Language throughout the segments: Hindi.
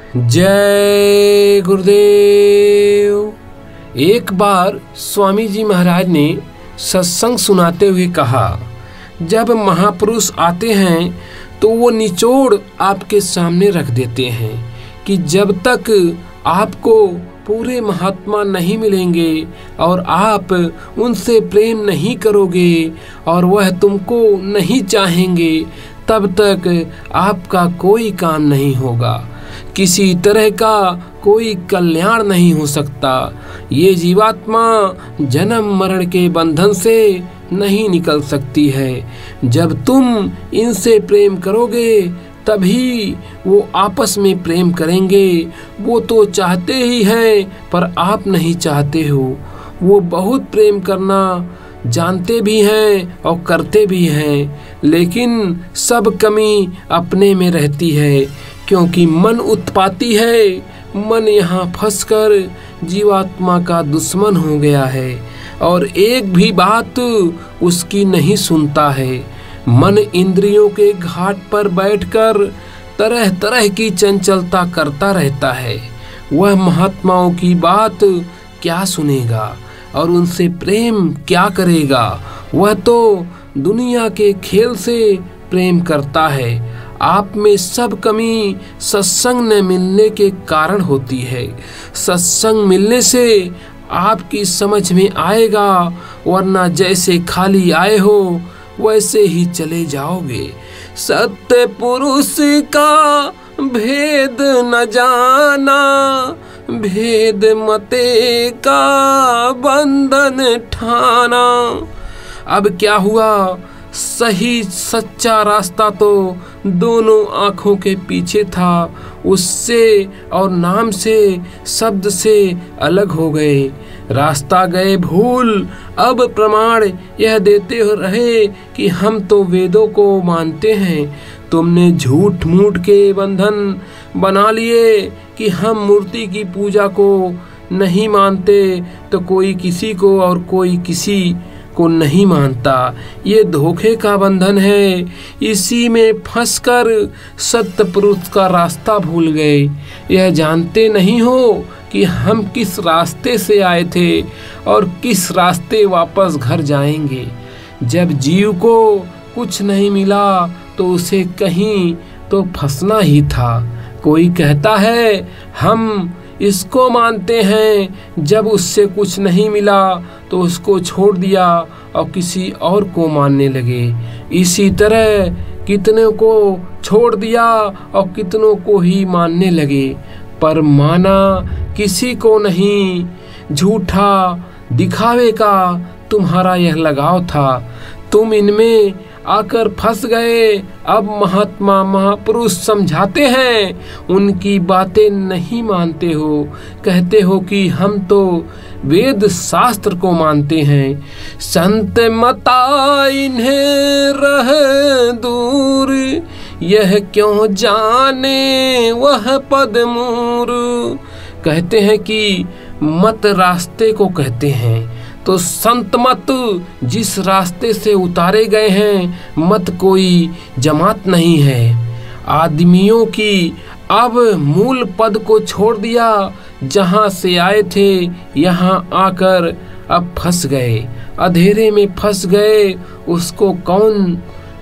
जय गुरुदेव। एक बार स्वामी जी महाराज ने सत्संग सुनाते हुए कहा, जब महापुरुष आते हैं तो वो निचोड़ आपके सामने रख देते हैं कि जब तक आपको पूरे महात्मा नहीं मिलेंगे और आप उनसे प्रेम नहीं करोगे और वह तुमको नहीं चाहेंगे, तब तक आपका कोई काम नहीं होगा, किसी तरह का कोई कल्याण नहीं हो सकता। ये जीवात्मा जन्म मरण के बंधन से नहीं निकल सकती है। जब तुम इनसे प्रेम करोगे तभी वो आपस में प्रेम करेंगे। वो तो चाहते ही हैं पर आप नहीं चाहते हो। वो बहुत प्रेम करना जानते भी हैं और करते भी हैं, लेकिन सब कमी अपने में रहती है, क्योंकि मन उत्पाती है। मन यहाँ फंसकर जीवात्मा का दुश्मन हो गया है और एक भी बात उसकी नहीं सुनता है। मन इंद्रियों के घाट पर बैठकर तरह तरह की चंचलता करता रहता है। वह महात्माओं की बात क्या सुनेगा और उनसे प्रेम क्या करेगा? वह तो दुनिया के खेल से प्रेम करता है। आप में सब कमी सत्संग न मिलने के कारण होती है। सत्संग मिलने से आपकी समझ में आएगा, वरना जैसे खाली आए हो वैसे ही चले जाओगे। सत्य पुरुष का भेद न जाना, भेद मते का बंधन ठाना। अब क्या हुआ? सही सच्चा रास्ता तो दोनों आँखों के पीछे था, उससे और नाम से शब्द से अलग हो गए। रास्ता गए भूल, अब प्रमाण यह देते रहे कि हम तो वेदों को मानते हैं। तुमने झूठ मूठ के बंधन बना लिए कि हम मूर्ति की पूजा को नहीं मानते, तो कोई किसी को और कोई किसी को नहीं मानता। ये धोखे का बंधन है। इसी में फंसकर सत्य पुरुष का रास्ता भूल गए। यह जानते नहीं हो कि हम किस रास्ते से आए थे और किस रास्ते वापस घर जाएंगे। जब जीव को कुछ नहीं मिला तो उसे कहीं तो फंसना ही था। कोई कहता है हम इसको मानते हैं, जब उससे कुछ नहीं मिला तो उसको छोड़ दिया और किसी और को मानने लगे। इसी तरह कितनों को छोड़ दिया और कितनों को ही मानने लगे, पर माना किसी को नहीं। झूठा दिखावे का तुम्हारा यह लगाव था, तुम इनमें आकर फंस गए। अब महात्मा महापुरुष समझाते हैं, उनकी बातें नहीं मानते हो। कहते हो कि हम तो वेद शास्त्र को मानते हैं। संत मता इन्हें रह दूर, यह क्यों जाने वह पद मूर। कहते हैं कि मत रास्ते को कहते हैं, तो संत मत जिस रास्ते से उतारे गए हैं, मत कोई जमात नहीं है। आदमियों की अब मूल पद को छोड़ दिया, जहाँ से आए थे यहाँ आकर अब फंस गए। अंधेरे में फंस गए, उसको कौन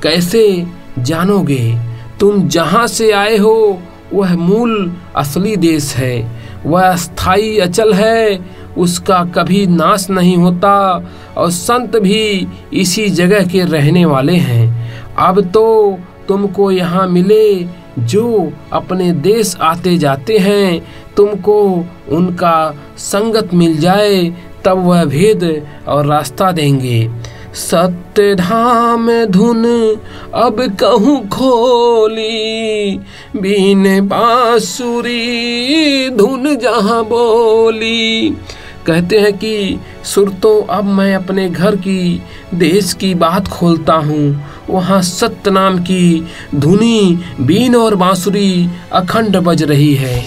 कैसे जानोगे? तुम जहाँ से आए हो वह मूल असली देश है, वह स्थायी अचल है, उसका कभी नाश नहीं होता। और संत भी इसी जगह के रहने वाले हैं। अब तो तुमको यहाँ मिले जो अपने देश आते जाते हैं, तुमको उनका संगत मिल जाए, तब वह भेद और रास्ता देंगे। सत्य धाम धुन अब कहूँ खोली, बीन बांसुरी धुन जहाँ बोली। कहते हैं कि सुर तो अब मैं अपने घर की देश की बात खोलता हूँ। वहाँ सत्य नाम की धुनी बीन और बांसुरी अखंड बज रही है।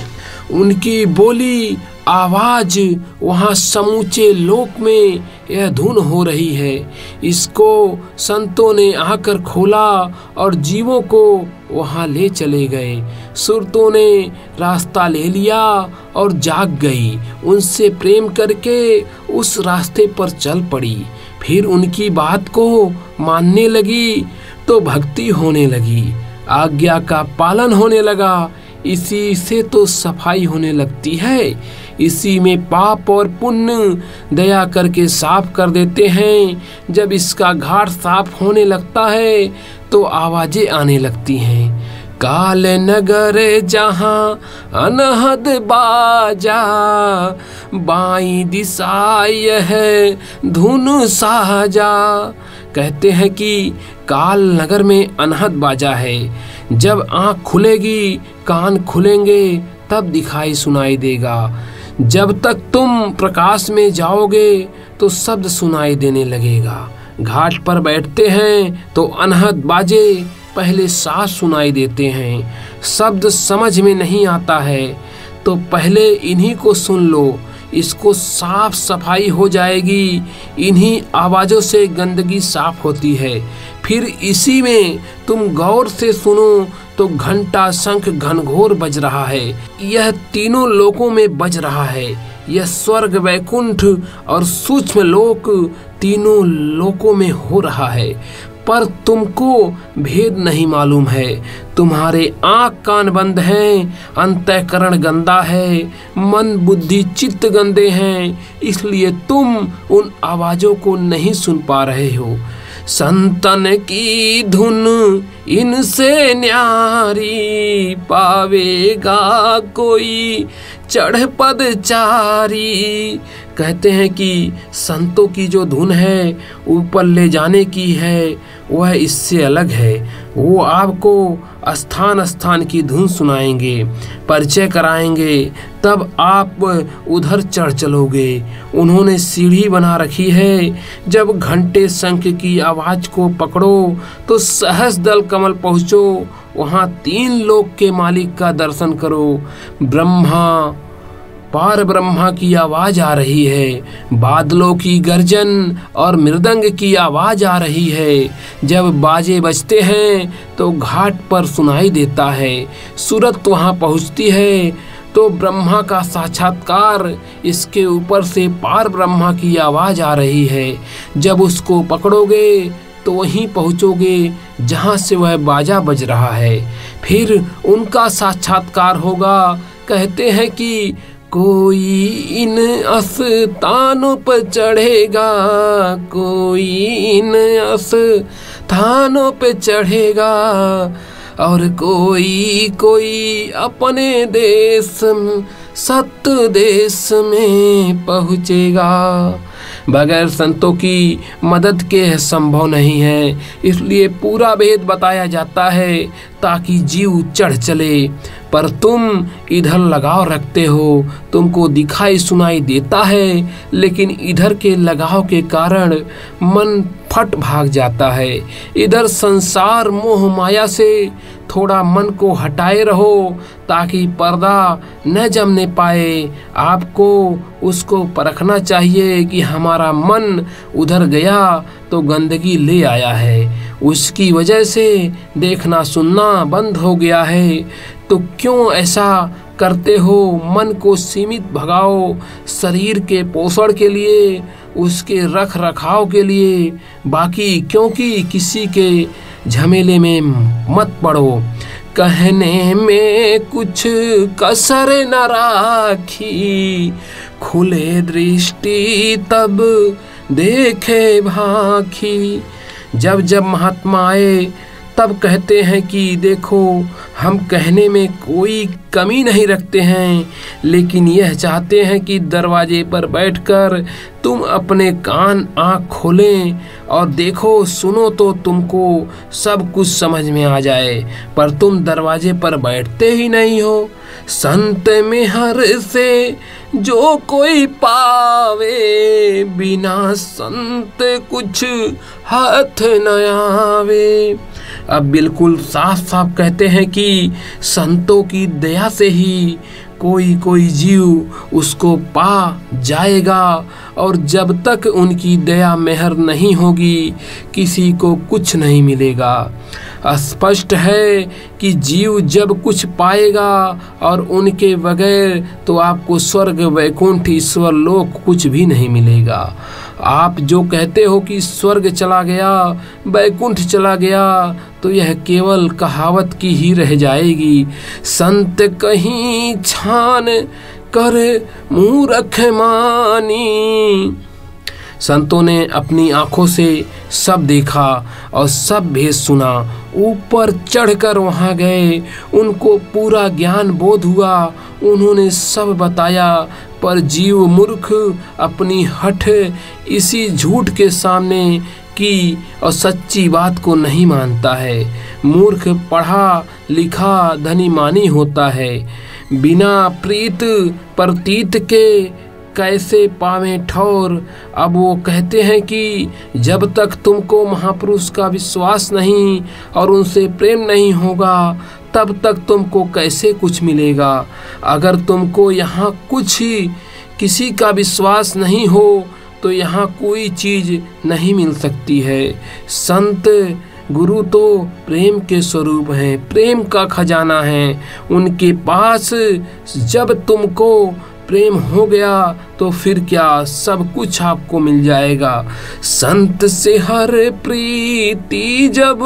उनकी बोली आवाज वहाँ समूचे लोक में यह धुन हो रही है। इसको संतों ने आकर खोला और जीवों को वहां ले चले गए। सुरतों ने रास्ता ले लिया और जाग गई, उनसे प्रेम करके उस रास्ते पर चल पड़ी। फिर उनकी बात को मानने लगी तो भक्ति होने लगी, आज्ञा का पालन होने लगा। इसी से तो सफाई होने लगती है। इसी में पाप और पुण्य दया करके साफ कर देते हैं। जब इसका घाट साफ होने लगता है तो आवाजें आने लगती हैं। काल नगर जहाँ अनहद बाजा, बाई दिशा यह धुन साजा। कहते हैं कि काल नगर में अनहद बाजा है। जब आँख खुलेगी, कान खुलेंगे, तब दिखाई सुनाई देगा। जब तक तुम प्रकाश में जाओगे तो शब्द सुनाई देने लगेगा। घाट पर बैठते हैं तो अनहद बाजे पहले साफ सुनाई देते हैं। शब्द समझ में नहीं आता है तो पहले इन्हीं को सुन लो, इसको साफ सफाई हो जाएगी। इन्हीं आवाज़ों से गंदगी साफ होती है। फिर इसी में तुम गौर से सुनो तो घंटा शंख घनघोर बज रहा है। यह तीनों लोकों में बज रहा है। यह स्वर्ग, वैकुंठ और सूक्ष्म लोक तीनों लोकों में हो रहा है, पर तुमको भेद नहीं मालूम है। तुम्हारे आँख कान बंद हैं, अंतःकरण गंदा है, मन बुद्धि चित्त गंदे हैं, इसलिए तुम उन आवाज़ों को नहीं सुन पा रहे हो। संतन की धुन इनसे न्यारी, पावेगा कोई चढ़ पदचारी। कहते हैं कि संतों की जो धुन है ऊपर ले जाने की है, वह इससे अलग है। वो आपको स्थान स्थान की धुन सुनाएंगे, परिचय कराएंगे, तब आप उधर चढ़ चलोगे। उन्होंने सीढ़ी बना रखी है। जब घंटे शंख की आवाज़ को पकड़ो तो सहस्र दल कमल पहुँचो, वहाँ 3 लोक के मालिक का दर्शन करो। ब्रह्मा, पार ब्रह्मा की आवाज़ आ रही है, बादलों की गर्जन और मृदंग की आवाज़ आ रही है। जब बाजे बजते हैं तो घाट पर सुनाई देता है। सूरत वहाँ पहुँचती है तो ब्रह्मा का साक्षात्कार, इसके ऊपर से पार ब्रह्मा की आवाज़ आ रही है। जब उसको पकड़ोगे तो वहीं पहुँचोगे जहाँ से वह बाजा बज रहा है। फिर उनका साक्षात्कार होगा। कहते हैं कि कोई इन आस्थानों पर चढ़ेगा, कोई इन आस्थानों पे चढ़ेगा, और कोई अपने देश सत्य देश में पहुँचेगा। बगैर संतों की मदद के संभव नहीं है, इसलिए पूरा भेद बताया जाता है ताकि जीव चढ़ चले। पर तुम इधर लगाव रखते हो, तुमको दिखाई सुनाई देता है, लेकिन इधर के लगाव के कारण मन फट भाग जाता है। इधर संसार मोह माया से थोड़ा मन को हटाए रहो ताकि पर्दा न जमने पाए। आपको उसको परखना चाहिए कि हमारा मन उधर गया तो गंदगी ले आया है, उसकी वजह से देखना सुनना बंद हो गया है। तो क्यों ऐसा करते हो? मन को सीमित भगाओ, शरीर के पोषण के लिए, उसके रख रखाव के लिए, बाकी क्योंकि किसी के झमेले में मत पड़ो। कहने में कुछ कसर न राखी, खुले दृष्टि तब देखे भाखी। जब जब महात्मा आए तब कहते हैं कि देखो, हम कहने में कोई कमी नहीं रखते हैं, लेकिन यह चाहते हैं कि दरवाजे पर बैठकर तुम अपने कान आँख खोलें और देखो, सुनो तो तुमको सब कुछ समझ में आ जाए, पर तुम दरवाजे पर बैठते ही नहीं हो। संत में हर से जो कोई पावे, बिना संत कुछ हाथ न आवे। अब बिल्कुल साफ साफ कहते हैं कि संतों की दया से ही कोई कोई जीव उसको पा जाएगा, और जब तक उनकी दया मेहर नहीं होगी किसी को कुछ नहीं मिलेगा। स्पष्ट है कि जीव जब कुछ पाएगा और उनके बगैर तो आपको स्वर्ग, वैकुंठ, ईश्वर लोक कुछ भी नहीं मिलेगा। आप जो कहते हो कि स्वर्ग चला गया, वैकुंठ चला गया, तो यह केवल कहावत की ही रह जाएगी। संत कहीं छान कर मूर्ख मानी। संतों ने अपनी आंखों से सब देखा और सब भेद सुना। ऊपर चढ़कर वहां गए, उनको पूरा ज्ञान बोध हुआ, उन्होंने सब बताया। पर जीव मूर्ख अपनी हठ इसी झूठ के सामने की और सच्ची बात को नहीं मानता है। मूर्ख पढ़ा लिखा धनी मानी होता है, बिना प्रीत प्रतीत के कैसे पावे ठौर। अब वो कहते हैं कि जब तक तुमको महापुरुष का विश्वास नहीं और उनसे प्रेम नहीं होगा तब तक तुमको कैसे कुछ मिलेगा। अगर तुमको यहाँ कुछ ही किसी का विश्वास नहीं हो तो यहाँ कोई चीज़ नहीं मिल सकती है। संत गुरु तो प्रेम के स्वरूप हैं, प्रेम का खजाना है। उनके पास जब तुमको प्रेम हो गया तो फिर क्या, सब कुछ आपको मिल जाएगा। संत से हर प्रीति जब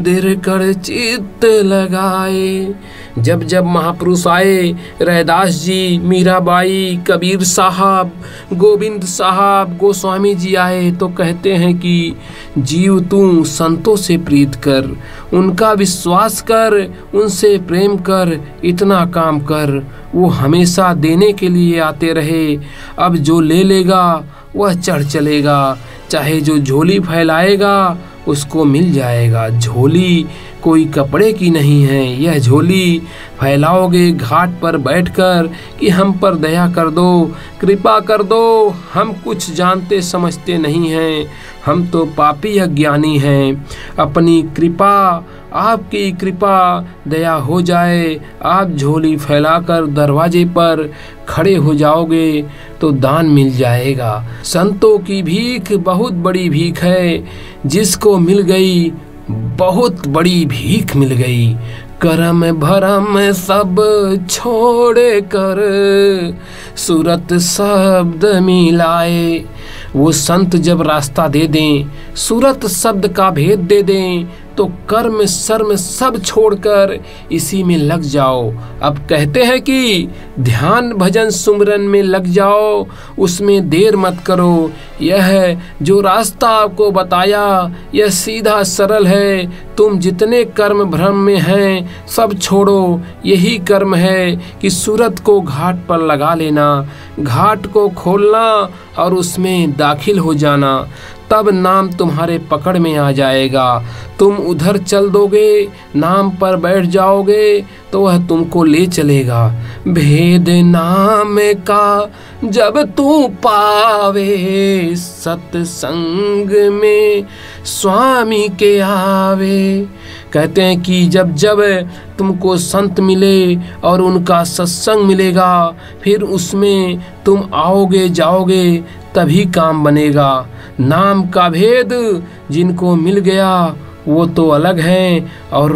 दृढ़ कर चित्त लगाए। जब जब महापुरुष आए, रैदास जी, मीराबाई, कबीर साहब, गोविंद साहब, गोस्वामी जी आए तो कहते हैं कि जीव तू संतों से प्रीत कर, उनका विश्वास कर, उनसे प्रेम कर, इतना काम कर। वो हमेशा देने के लिए आते रहे। अब जो ले लेगा वह चढ़ चलेगा, चाहे जो झोली फैलाएगा उसको मिल जाएगा। झोली कोई कपड़े की नहीं है, यह झोली फैलाओगे घाट पर बैठकर कि हम पर दया कर दो, कृपा कर दो, हम कुछ जानते समझते नहीं हैं, हम तो पापी अज्ञानी हैं। अपनी कृपा, आपकी कृपा दया हो जाए, आप झोली फैलाकर दरवाजे पर खड़े हो जाओगे तो दान मिल जाएगा। संतों की भीख बहुत बड़ी भीख है, जिसको मिल गई बहुत बड़ी भीख मिल गई। करम भरम सब छोड़ कर सूरत शब्द मिलाए। वो संत जब रास्ता दे दें, सूरत शब्द का भेद दे दें, तो कर्म शर्म सब छोड़कर इसी में लग जाओ। अब कहते हैं कि ध्यान भजन सुमरन में लग जाओ, उसमें देर मत करो। यह जो रास्ता आपको बताया यह सीधा सरल है। तुम जितने कर्म भ्रम में हैं सब छोड़ो। यही कर्म है कि सूरत को घाट पर लगा लेना, घाट को खोलना और उसमें दाखिल हो जाना, तब नाम तुम्हारे पकड़ में आ जाएगा। तुम उधर चल दोगे, नाम पर बैठ जाओगे तो वह तुमको ले चलेगा। भेद नाम का जब तू पावे, सत्संग में स्वामी के आवे। कहते हैं कि जब जब तुमको संत मिले और उनका सत्संग मिलेगा, फिर उसमें तुम आओगे जाओगे तभी काम बनेगा। नाम का भेद जिनको मिल गया वो तो अलग हैं और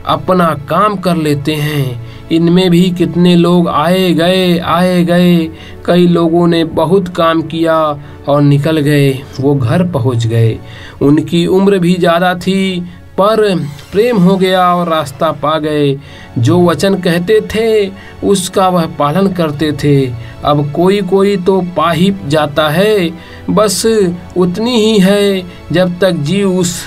अपना काम कर लेते हैं। इनमें भी कितने लोग आए गए, कई लोगों ने बहुत काम किया और निकल गए, वो घर पहुंच गए। उनकी उम्र भी ज़्यादा थी पर प्रेम हो गया और रास्ता पा गए। जो वचन कहते थे उसका वह पालन करते थे। अब कोई कोई तो पा ही जाता है, बस उतनी ही है जब तक जीव उस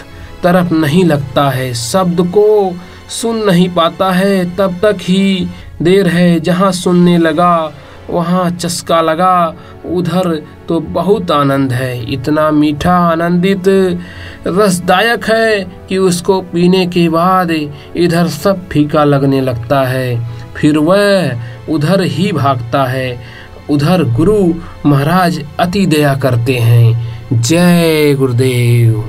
तरफ नहीं लगता है, शब्द को सुन नहीं पाता है, तब तक ही देर है। जहाँ सुनने लगा वहाँ चस्का लगा, उधर तो बहुत आनंद है। इतना मीठा आनंदित रसदायक है कि उसको पीने के बाद इधर सब फीका लगने लगता है, फिर वह उधर ही भागता है। उधर गुरु महाराज अति दया करते हैं। जय गुरुदेव।